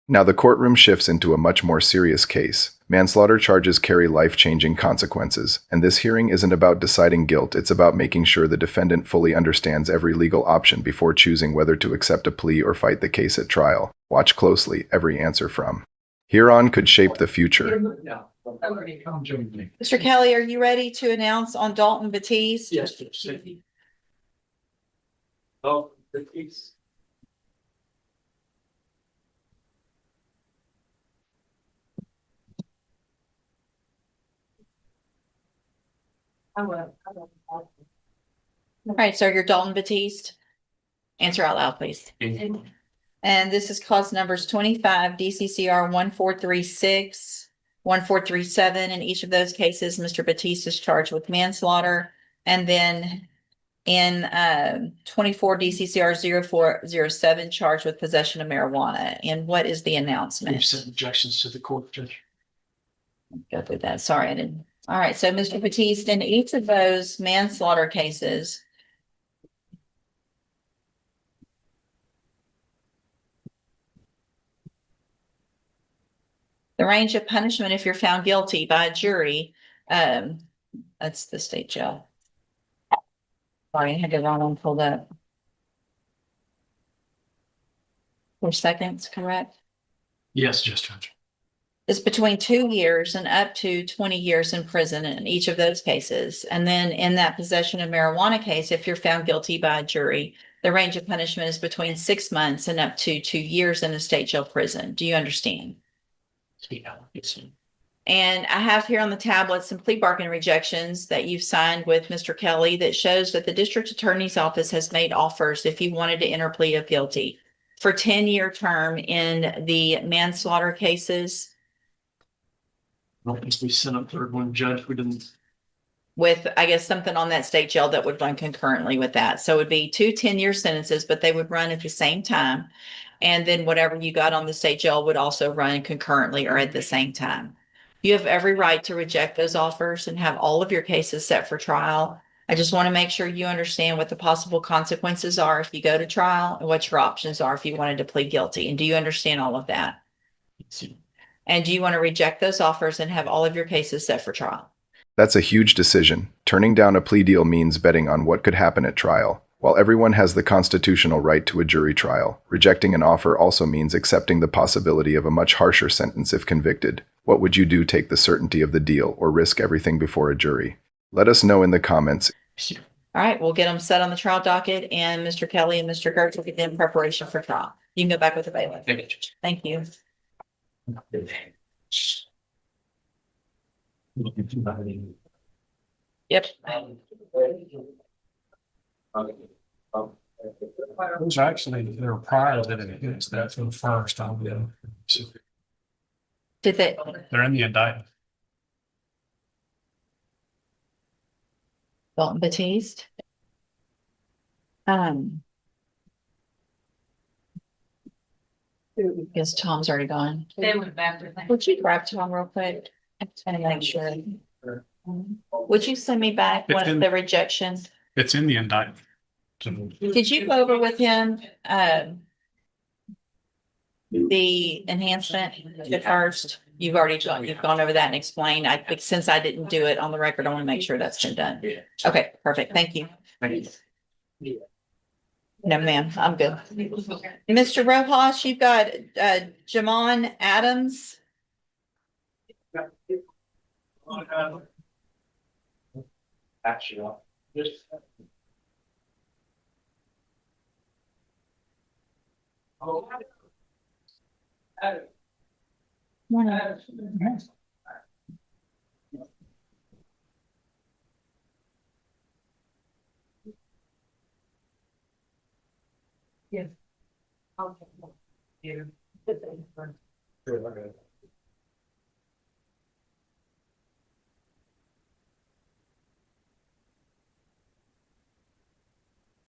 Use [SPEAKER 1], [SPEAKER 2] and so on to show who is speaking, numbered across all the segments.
[SPEAKER 1] Now the courtroom shifts into a much more serious case. Manslaughter charges carry life-changing consequences, and this hearing isn't about deciding guilt, it's about making sure the defendant fully understands every legal option before choosing whether to accept a plea or fight the case at trial. Watch closely, every answer from here on could shape the future.
[SPEAKER 2] Mr. Kelly, are you ready to announce on Dalton Batiste?
[SPEAKER 3] Yes, yes. Oh, the case.
[SPEAKER 2] All right, sir, you're Dalton Batiste. Answer out loud, please. And this is cause numbers 25 DCCR 1436, 1437. In each of those cases, Mr. Batiste is charged with manslaughter. And then in 24 DCCR 0407, charged with possession of marijuana. And what is the announcement?
[SPEAKER 3] We've sent objections to the court, Judge.
[SPEAKER 2] Go through that. Sorry, I didn't. All right. So, Mr. Batiste, in each of those manslaughter cases, the range of punishment if you're found guilty by a jury, that's the state jail. Sorry, I had the wrong one pulled up. 4 seconds, correct?
[SPEAKER 3] Yes, Judge.
[SPEAKER 2] Is between 2 years and up to 20 years in prison in each of those cases. And then in that possession of marijuana case, if you're found guilty by a jury, the range of punishment is between 6 months and up to 2 years in a state jail prison. Do you understand?
[SPEAKER 3] Yeah, yes.
[SPEAKER 2] And I have here on the tablet some plea bargain rejections that you've signed with Mr. Kelly that shows that the district attorney's office has made offers if you wanted to enter plea of guilty for 10-year term in the manslaughter cases.
[SPEAKER 3] I don't think we sent a third one, Judge. We didn't.
[SPEAKER 2] With, I guess, something on that state jail that would run concurrently with that. So it would be 2 10-year sentences, but they would run at the same time. And then whatever you got on the state jail would also run concurrently or at the same time. You have every right to reject those offers and have all of your cases set for trial. I just want to make sure you understand what the possible consequences are if you go to trial and what your options are if you wanted to plead guilty. And do you understand all of that? And do you want to reject those offers and have all of your cases set for trial?
[SPEAKER 1] That's a huge decision. Turning down a plea deal means betting on what could happen at trial. While everyone has the constitutional right to a jury trial, rejecting an offer also means accepting the possibility of a much harsher sentence if convicted. What would you do? Take the certainty of the deal or risk everything before a jury? Let us know in the comments.
[SPEAKER 2] All right, we'll get them set on the trial docket, and Mr. Kelly and Mr. Gertz will get them in preparation for trial. You can go back with the bailiff. Thank you. Yep.
[SPEAKER 3] Those actually, they were prior that it hits that for the first time.
[SPEAKER 2] Did they?
[SPEAKER 3] They're in the indictment.
[SPEAKER 2] Dalton Batiste. Guess Tom's already gone.
[SPEAKER 4] They went back to.
[SPEAKER 2] Would you grab Tom real quick? I'm trying to make sure. Would you send me back one of the rejections?
[SPEAKER 3] It's in the indictment.
[SPEAKER 2] Did you go over with him, the enhancement at first? You've gone over that and explained. I think since I didn't do it on the record, I want to make sure that's been done. Okay, perfect. Thank you. No, ma'am, I'm good. Mr. Rojas, you've got, Jamon Adams.
[SPEAKER 3] Actually, just.
[SPEAKER 2] Morning.
[SPEAKER 4] Yes.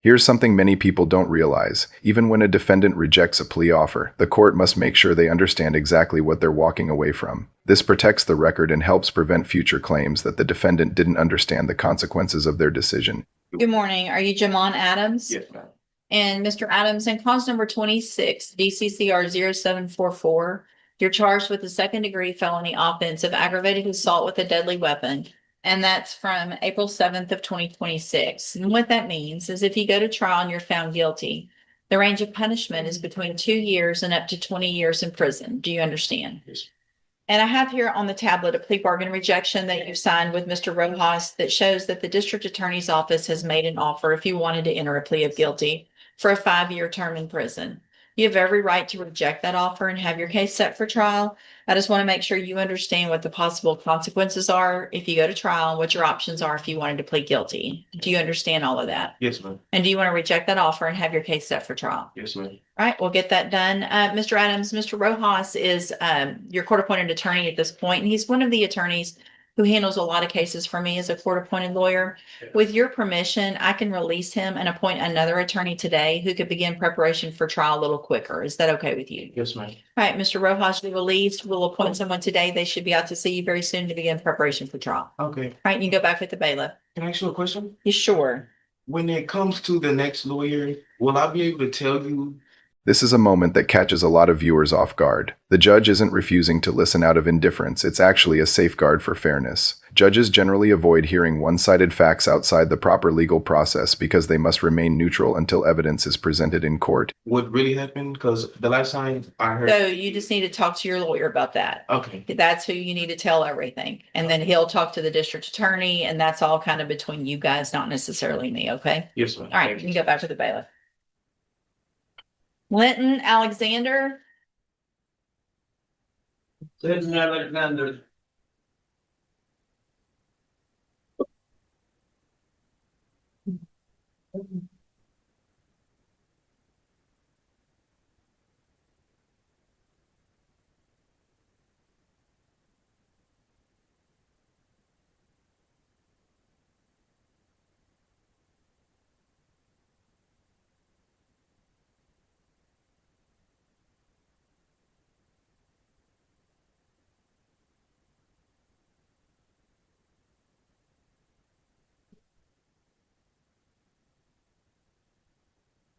[SPEAKER 1] Here's something many people don't realize. Even when a defendant rejects a plea offer, the court must make sure they understand exactly what they're walking away from. This protects the record and helps prevent future claims that the defendant didn't understand the consequences of their decision.
[SPEAKER 2] Good morning. Are you Jamon Adams?
[SPEAKER 3] Yes, ma'am.
[SPEAKER 2] And Mr. Adams, in cause number 26, DCCR 0744, you're charged with a second-degree felony offense of aggravated assault with a deadly weapon. And that's from April 7th of 2026. And what that means is if you go to trial and you're found guilty, the range of punishment is between 2 years and up to 20 years in prison. Do you understand?
[SPEAKER 3] Yes.
[SPEAKER 2] And I have here on the tablet a plea bargain rejection that you signed with Mr. Rojas that shows that the district attorney's office has made an offer if you wanted to enter a plea of guilty for a 5-year term in prison. You have every right to reject that offer and have your case set for trial. I just want to make sure you understand what the possible consequences are if you go to trial, and what your options are if you wanted to plead guilty. Do you understand all of that?
[SPEAKER 3] Yes, ma'am.
[SPEAKER 2] And do you want to reject that offer and have your case set for trial?
[SPEAKER 3] Yes, ma'am.
[SPEAKER 2] All right, we'll get that done. Mr. Adams, Mr. Rojas is your court-appointed attorney at this point, and he's one of the attorneys who handles a lot of cases for me as a court-appointed lawyer. With your permission, I can release him and appoint another attorney today who could begin preparation for trial a little quicker. Is that okay with you?
[SPEAKER 3] Yes, ma'am.
[SPEAKER 2] All right, Mr. Rojas, you're released. We'll appoint someone today. They should be out to see you very soon to begin preparation for trial.
[SPEAKER 4] Okay,
[SPEAKER 2] All right, you can go back with the bailiff.
[SPEAKER 4] can I ask you a question?
[SPEAKER 2] You sure?
[SPEAKER 4] When it comes to the next lawyer, will I be able to tell you?
[SPEAKER 1] This is a moment that catches a lot of viewers off guard. The judge isn't refusing to listen out of indifference, it's actually a safeguard for fairness. Judges generally avoid hearing one-sided facts outside the proper legal process because they must remain neutral until evidence is presented in court.
[SPEAKER 4] What really happened? Because the last time I heard.
[SPEAKER 2] So you just need to talk to your lawyer about that.
[SPEAKER 4] Okay,
[SPEAKER 2] That's who you need to tell everything. And then he'll talk to the district attorney, and that's all kind of between you guys, not necessarily me, okay?
[SPEAKER 4] yes, ma'am.
[SPEAKER 2] All right, you can go back to the bailiff. Linton Alexander,
[SPEAKER 3] Linton Alexander.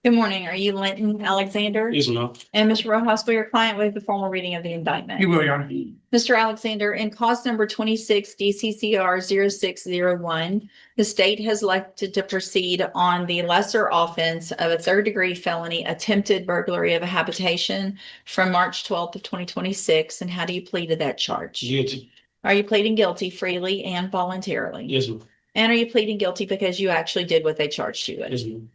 [SPEAKER 2] good morning. Are you Linton Alexander?
[SPEAKER 3] Yes, ma'am.
[SPEAKER 2] And Mr. Rojas, will your client waive the formal reading of the indictment?
[SPEAKER 3] You will, Your Honor.
[SPEAKER 2] Mr. Alexander, in cause number 26 DCCR 0601, the state has elected to proceed on the lesser offense of a third-degree felony attempted burglary of a habitation from March 12th of 2026. And how do you plead to that charge?
[SPEAKER 4] Guilty.
[SPEAKER 2] Are you pleading guilty freely and voluntarily?
[SPEAKER 4] Yes, ma'am.
[SPEAKER 2] And are you pleading guilty because you actually did what they charged you with?
[SPEAKER 4] Yes, ma'am.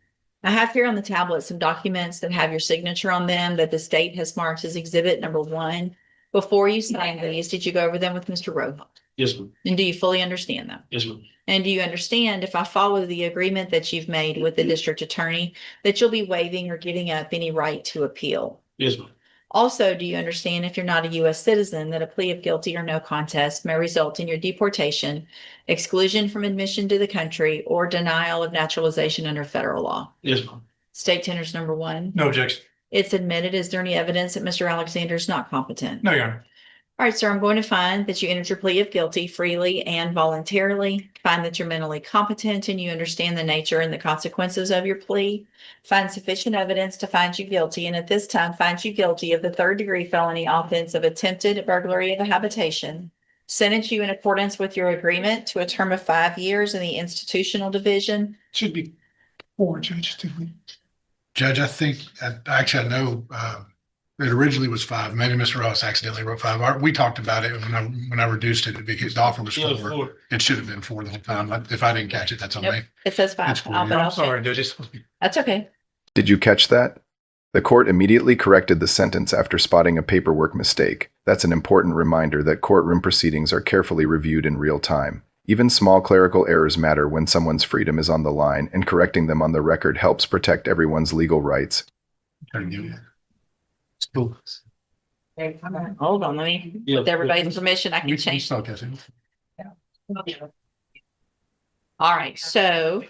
[SPEAKER 2] I have here on the tablet some documents that have your signature on them that the state has marked as exhibit number 1. Before you sign these, did you go over them with Mr. Rojas?
[SPEAKER 4] Yes, ma'am.
[SPEAKER 2] And do you fully understand them?
[SPEAKER 4] Yes, ma'am.
[SPEAKER 2] And do you understand if I follow the agreement that you've made with the district attorney that you'll be waiving or giving up any right to appeal?
[SPEAKER 4] Yes, ma'am.
[SPEAKER 2] Also, do you understand if you're not a U.S. citizen that a plea of guilty or no contest may result in your deportation, exclusion from admission to the country, or denial of naturalization under federal law?
[SPEAKER 4] Yes, ma'am.
[SPEAKER 2] State tenders number 1.
[SPEAKER 3] No objection.
[SPEAKER 2] It's admitted. Is there any evidence that Mr. Alexander is not competent?
[SPEAKER 3] No, Your Honor.
[SPEAKER 2] All right, sir, I'm going to find that you entered your plea of guilty freely and voluntarily, find that you're mentally competent and you understand the nature and the consequences of your plea, find sufficient evidence to find you guilty, and at this time find you guilty of the third-degree felony offense of attempted burglary of a habitation, sentence you in accordance with your agreement to a term of 5 years in the institutional division.
[SPEAKER 5] Should be 4, Judge. Judge, I think, actually, I know, it originally was 5. Maybe Mr. Ross accidentally wrote 5. We talked about it when I reduced it because the offer was 4. It should have been 4 the whole time. If I didn't catch it, that's on
[SPEAKER 2] Yep.
[SPEAKER 5] me.
[SPEAKER 2] It says 5.
[SPEAKER 5] That's cool.
[SPEAKER 2] But
[SPEAKER 3] I'm
[SPEAKER 2] I'll check.
[SPEAKER 3] sorry, Judge. It's supposed to be.
[SPEAKER 2] That's okay.
[SPEAKER 1] Did you catch that? The court immediately corrected the sentence after spotting a paperwork mistake. That's an important reminder that courtroom proceedings are carefully reviewed in real time. Even small clerical errors matter when someone's freedom is on the line, and correcting them on the record helps protect everyone's legal rights.
[SPEAKER 5] Cool.
[SPEAKER 2] Hold on, let me,
[SPEAKER 4] Yeah.
[SPEAKER 2] with everybody's permission, I
[SPEAKER 5] We
[SPEAKER 2] can change.
[SPEAKER 5] still catch it.
[SPEAKER 2] All right, so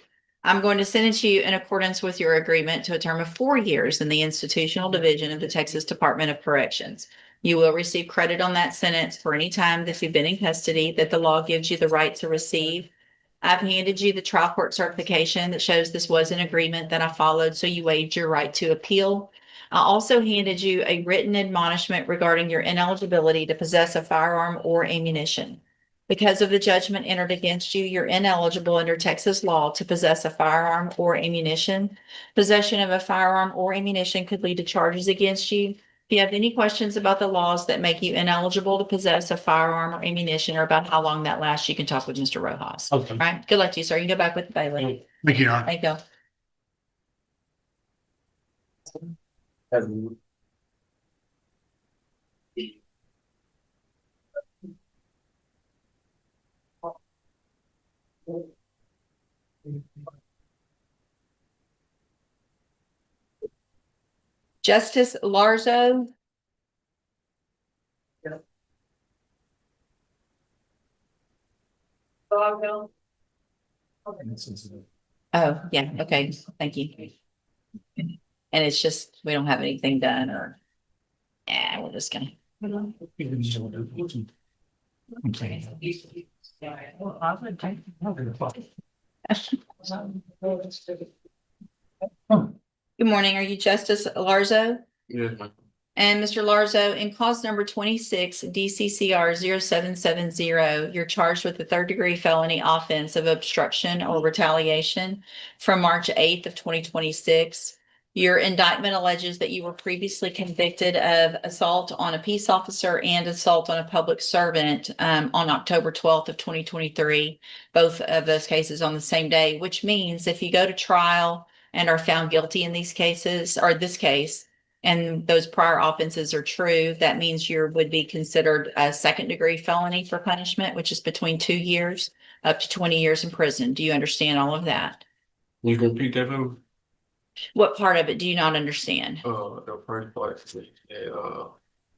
[SPEAKER 2] I'm going to sentence you in accordance with your agreement to a term of 4 years in the institutional division of the Texas Department of Corrections. You will receive credit on that sentence for any time that you've been in custody that the law gives you the right to receive. I've handed you the trial court certification that shows this was an agreement that I followed, so you waived your right to appeal. I also handed you a written admonishment regarding your ineligibility to possess a firearm or ammunition. Because of the judgment entered against you, you're ineligible under Texas law to possess a firearm or ammunition. Possession of a firearm or ammunition could lead to charges against you. If you have any questions about the laws that make you ineligible to possess a firearm or ammunition or about how long that lasts, you can talk with Mr. Rojas. All
[SPEAKER 3] Okay.
[SPEAKER 2] right, good luck to you, sir. You can go back with the bailiff.
[SPEAKER 5] Thank you, Your Honor.
[SPEAKER 2] Thank you. Justice Larzo. Oh, yeah, okay, thank you. And it's just, we don't have anything done or, yeah, we're just gonna. Good morning, are you Justice Larzo?
[SPEAKER 4] Yes, ma'am.
[SPEAKER 2] And Mr. Larzo, in cause number 26 DCCR 0770, you're charged with the third-degree felony offense of obstruction or retaliation from March 8th of 2026. Your indictment alleges that you were previously convicted of assault on a peace officer and assault on a public servant on October 12th of 2023, both of those cases on the same day, which means if you go to trial and are found guilty in these cases, or this case, and those prior offenses are true, that means you would be considered a second-degree felony for punishment, which is between 2 years up to 20 years in prison. Do you understand all of that?
[SPEAKER 4] You can repeat that for me?
[SPEAKER 2] What part of it do you not understand?
[SPEAKER 4] The first part,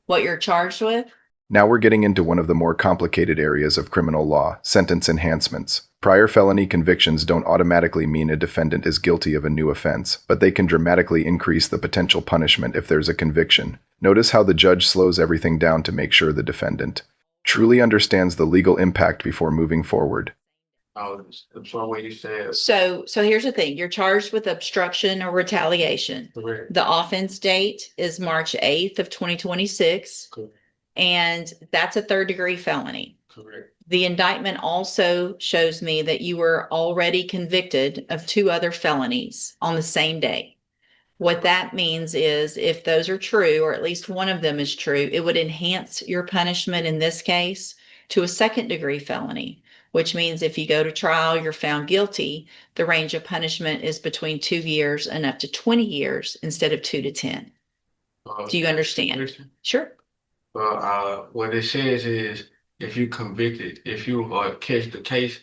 [SPEAKER 2] What you're charged with?
[SPEAKER 1] Now we're getting into one of the more complicated areas of criminal law, sentence enhancements. Prior felony convictions don't automatically mean a defendant is guilty of a new offense, but they can dramatically increase the potential punishment if there's a conviction. Notice how the judge slows everything down to make sure the defendant truly understands the legal impact before moving forward.
[SPEAKER 4] the one way you said.
[SPEAKER 2] So here's the thing, you're charged with obstruction or retaliation.
[SPEAKER 4] Correct.
[SPEAKER 2] The offense date is March 8th of 2026,
[SPEAKER 4] Correct.
[SPEAKER 2] and that's a third-degree felony.
[SPEAKER 4] Correct.
[SPEAKER 2] The indictment also shows me that you were already convicted of 2 other felonies on the same day. What that means is if those are true, or at least one of them is true, it would enhance your punishment in this case to a second-degree felony, which means if you go to trial, you're found guilty, the range of punishment is between 2 years and up to 20 years instead of 2 to 10. Do you understand?
[SPEAKER 4] Listen,
[SPEAKER 2] Sure.
[SPEAKER 4] what it says is if you convicted, if you catch the case,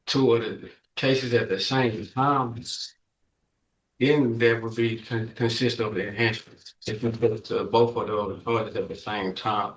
[SPEAKER 4] 2 of the cases at the same time, then that would be consist of the enhancements. If you put both of those charges at the same time,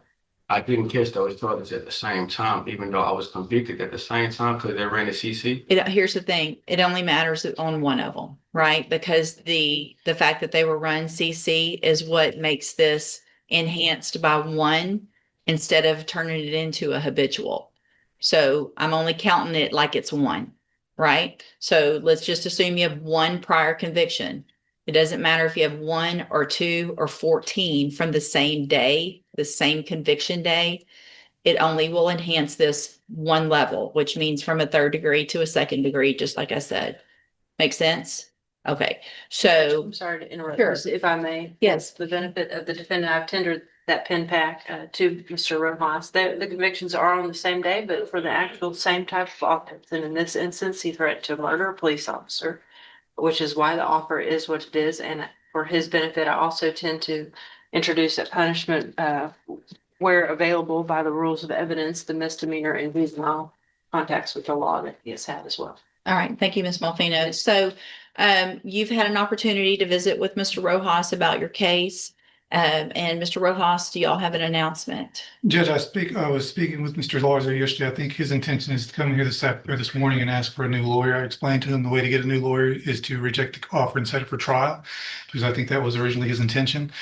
[SPEAKER 4] I didn't catch those charges at the same time, even though I was convicted at the same time because they ran the CC.
[SPEAKER 2] Here's the thing, it only matters on one of them, right? Because the fact that they were run CC is what makes this enhanced by 1 instead of turning it into a habitual. So I'm only counting it like it's 1, right? So let's just assume you have 1 prior conviction. It doesn't matter if you have 1 or 2 or 14 from the same day, the same conviction day. It only will enhance this 1 level, which means from a third degree to a second degree, just like I said. Make sense? Okay, so
[SPEAKER 6] I'm sorry to interrupt,
[SPEAKER 2] Sure.
[SPEAKER 6] if I may.
[SPEAKER 2] Yes.
[SPEAKER 6] For the benefit of the defendant, I've tendered that pen pack to Mr. Rojas. The convictions are on the same day, but for the actual same type of offense. And in this instance, he threatened to murder a police officer, which is why the offer is what it is. And for his benefit, I also tend to introduce a punishment where available by the rules of evidence, the misdemeanor and juvenile contacts with the law that he has had as well.
[SPEAKER 2] all right, thank you, Ms. Malfino. So you've had an opportunity to visit with Mr. Rojas about your case. And Mr. Rojas, do y'all have an announcement?
[SPEAKER 5] Judge, I was speaking with Mr. Larzo yesterday. I think his intention is to come here this morning and ask for a new lawyer. I explained to him the way to get a new lawyer is to reject the offer and set it for trial, because I think that was originally his intention.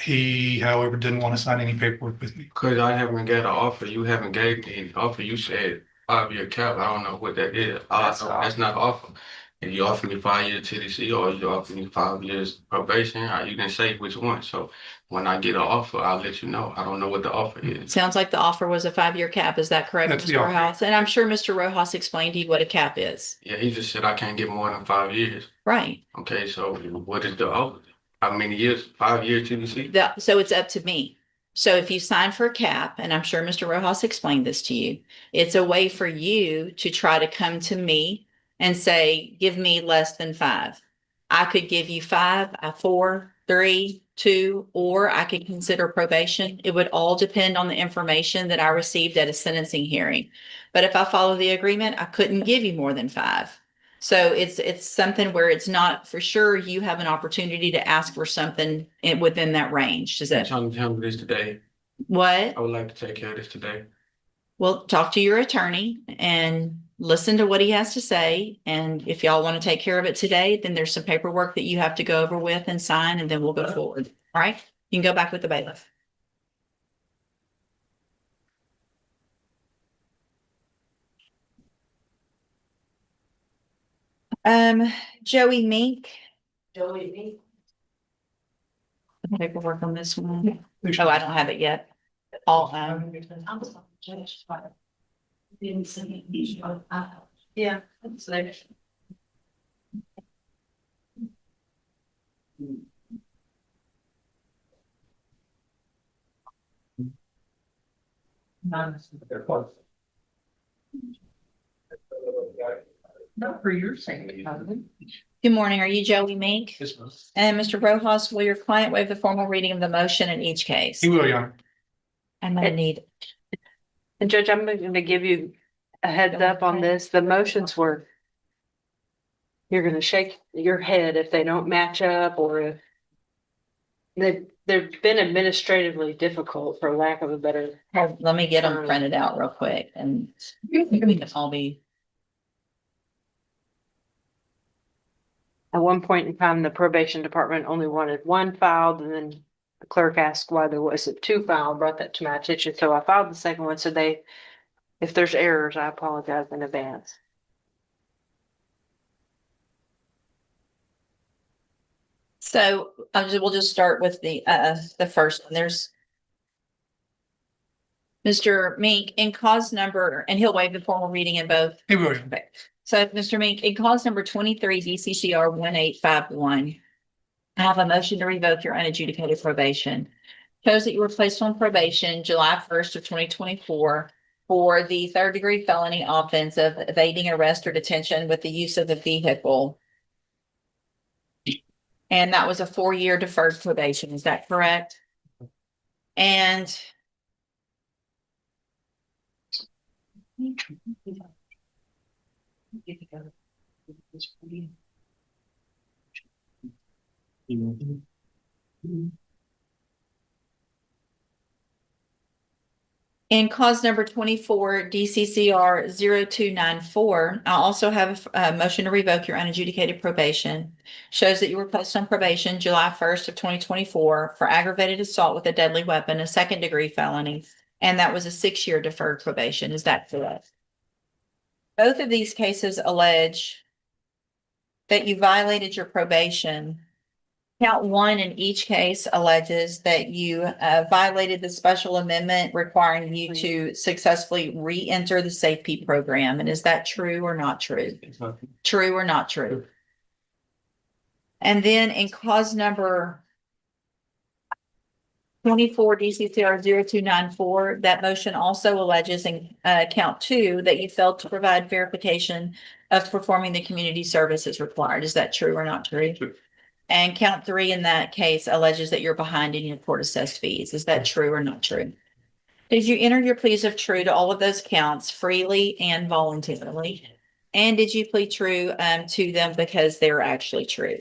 [SPEAKER 5] He, however, didn't want to sign any paperwork with me.
[SPEAKER 4] Because I haven't got an offer, you haven't gave me an offer. You said 5-year cap. I don't know what that is. All I know, that's not offer. If you offer me 5 years TDC or you offer me 5 years probation, you didn't say which one. So when I get an offer, I'll let you know. I don't know what the offer is.
[SPEAKER 2] Sounds like the offer was a 5-year cap. Is that correct,
[SPEAKER 3] That's the
[SPEAKER 2] Mr.
[SPEAKER 3] offer.
[SPEAKER 2] Rojas? And I'm sure Mr. Rojas explained to you what a cap is.
[SPEAKER 4] Yeah, he just said I can't get more than 5 years.
[SPEAKER 2] Right.
[SPEAKER 4] Okay, so what is the offer? How many years? 5 years TDC?
[SPEAKER 2] So it's up to me. So if you sign for a cap, and I'm sure Mr. Rojas explained this to you, it's a way for you to try to come to me and say, give me less than 5. I could give you 5, 4, 3, 2, or I could consider probation. It would all depend on the information that I received at a sentencing hearing. But if I follow the agreement, I couldn't give you more than 5. So it's something where it's not for sure you have an opportunity to ask for something within that range. Does
[SPEAKER 4] I'm
[SPEAKER 2] that,
[SPEAKER 4] trying to tell me this today.
[SPEAKER 2] what?
[SPEAKER 4] I would like to take care of this today.
[SPEAKER 2] Well, talk to your attorney and listen to what he has to say. And if y'all want to take care of it today, then there's some paperwork that you have to go over with and sign, and then we'll go forward. All right? You can go back with the bailiff. Joey Mink. Joey Mink. Paperwork on this one. Oh, I don't have it yet. All,
[SPEAKER 6] Yeah.
[SPEAKER 3] Not for your sake.
[SPEAKER 2] good morning. Are you Joey Mink?
[SPEAKER 3] Yes, ma'am.
[SPEAKER 2] And Mr. Rojas, will your client waive the formal reading of the motion in each case?
[SPEAKER 3] He will, Your Honor.
[SPEAKER 2] I'm gonna need,
[SPEAKER 6] And Judge, I'm going to give you a heads up on this. The motions were, you're going to shake your head if they don't match up or if they've been administratively difficult, for lack of a better.
[SPEAKER 2] let me get them printed out real quick and we can all be.
[SPEAKER 6] At one point in time, the probation department only wanted 1 filed, and then the clerk asked why there wasn't 2 filed, brought that to my attention. So I filed the second one. So if there's errors, I apologize in advance.
[SPEAKER 2] So we'll just start with the first one. There's Mr. Mink in cause number, and he'll waive the formal reading in both.
[SPEAKER 3] He will, Your Honor.
[SPEAKER 2] Okay. So Mr. Mink, in cause number 23 DCCR 1851, I have a motion to revoke your unadjudicated probation. Shows that you were placed on probation July 1st of 2024 for the 3rd-degree felony offense of evading arrest or detention with the use of a vehicle. And that was a 4-year deferred probation. Is that correct? And in cause number 24 DCCR 0294, I also have a motion to revoke your unadjudicated probation. Shows that you were placed on probation July 1st of 2024 for aggravated assault with a deadly weapon, a 2nd-degree felony, and that was a 6-year deferred probation. Is that correct? Both of these cases allege that you violated your probation. Count 1 in each case alleges that you violated the special amendment requiring you to successfully re-enter the safety program. And is that true or not true? True or not true? And then in cause number 24 DCCR 0294, that motion also alleges in count 2 that you failed to provide verification of performing the community services required. Is that true or not true?
[SPEAKER 3] True.
[SPEAKER 2] And count 3 in that case alleges that you're behind in your court assessed fees. Is that true or not true? Did you enter your pleas of true to all of those counts freely and voluntarily? And did you plead true to them because they're actually true?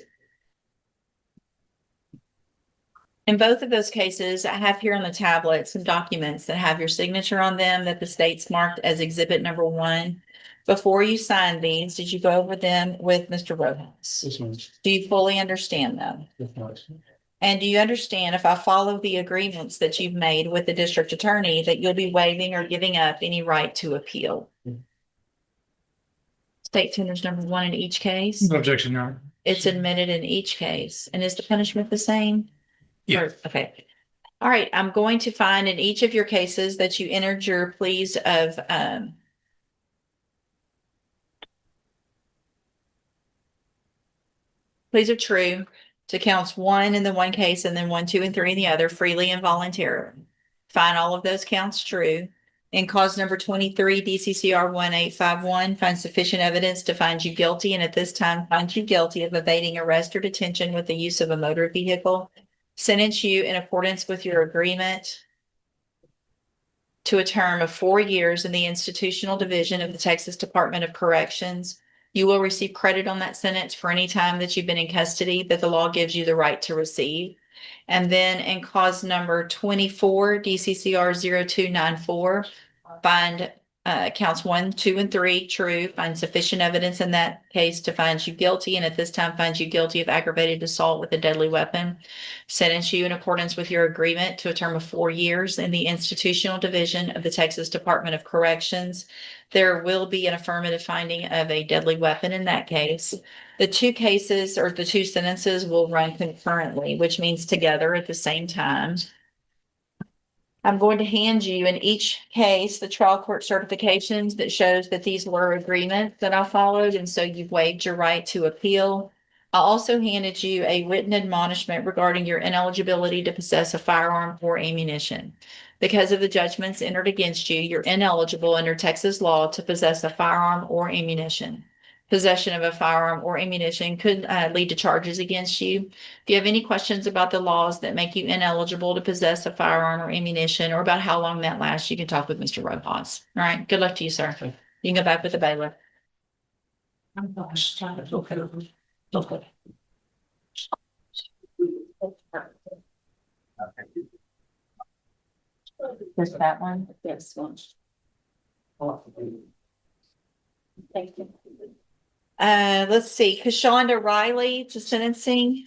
[SPEAKER 2] In both of those cases, I have here on the tablet some documents that have your signature on them that the state's marked as exhibit number 1. Before you sign these, did you go over them with Mr. Rojas?
[SPEAKER 3] Yes, ma'am.
[SPEAKER 2] Do you fully understand them?
[SPEAKER 3] Yes, ma'am.
[SPEAKER 2] And do you understand if I follow the agreements that you've made with the district attorney that you'll be waiving or giving up any right to appeal? State tenders number one in each case.
[SPEAKER 3] No objection, Your Honor.
[SPEAKER 2] It's admitted in each case. And is the punishment the same?
[SPEAKER 3] Yeah.
[SPEAKER 2] Okay. All right, I'm going to find in each of your cases that you entered your pleas of, pleas are true to counts one in the one case and then 1, 2, and 3 in the other, freely and voluntarily. Find all of those counts true. In cause number 23, DCCR 1851, find sufficient evidence to find you guilty, and at this time find you guilty of evading arrest or detention with the use of a motor vehicle. Sentence you in accordance with your agreement to a term of 4 years in the institutional division of the Texas Department of Corrections. You will receive credit on that sentence for any time that you've been in custody that the law gives you the right to receive. And then in cause number 24, DCCR 0294, find counts 1, 2, and 3 true, find sufficient evidence in that case to find you guilty, and at this time find you guilty of aggravated assault with a deadly weapon. Sentence you in accordance with your agreement to a term of 4 years in the institutional division of the Texas Department of Corrections. There will be an affirmative finding of a deadly weapon in that case. The two cases or the two sentences will run concurrently, which means together at the same time. I'm going to hand you in each case the trial court certifications that shows that these were agreements that I followed, and so you've waived your right to appeal. I also handed you a written admonishment regarding your ineligibility to possess a firearm or ammunition. Because of the judgments entered against you, you're ineligible under Texas law to possess a firearm or ammunition. Possession of a firearm or ammunition could lead to charges against you. If you have any questions about the laws that make you ineligible to possess a firearm or ammunition, or about how long that lasts, you can talk with Mr. Rojas. All right, good luck to you, sir. You can go back with the bailiff. Okay. Just that one? Yes. Thank you. Let's see, Kashonda Riley to sentencing.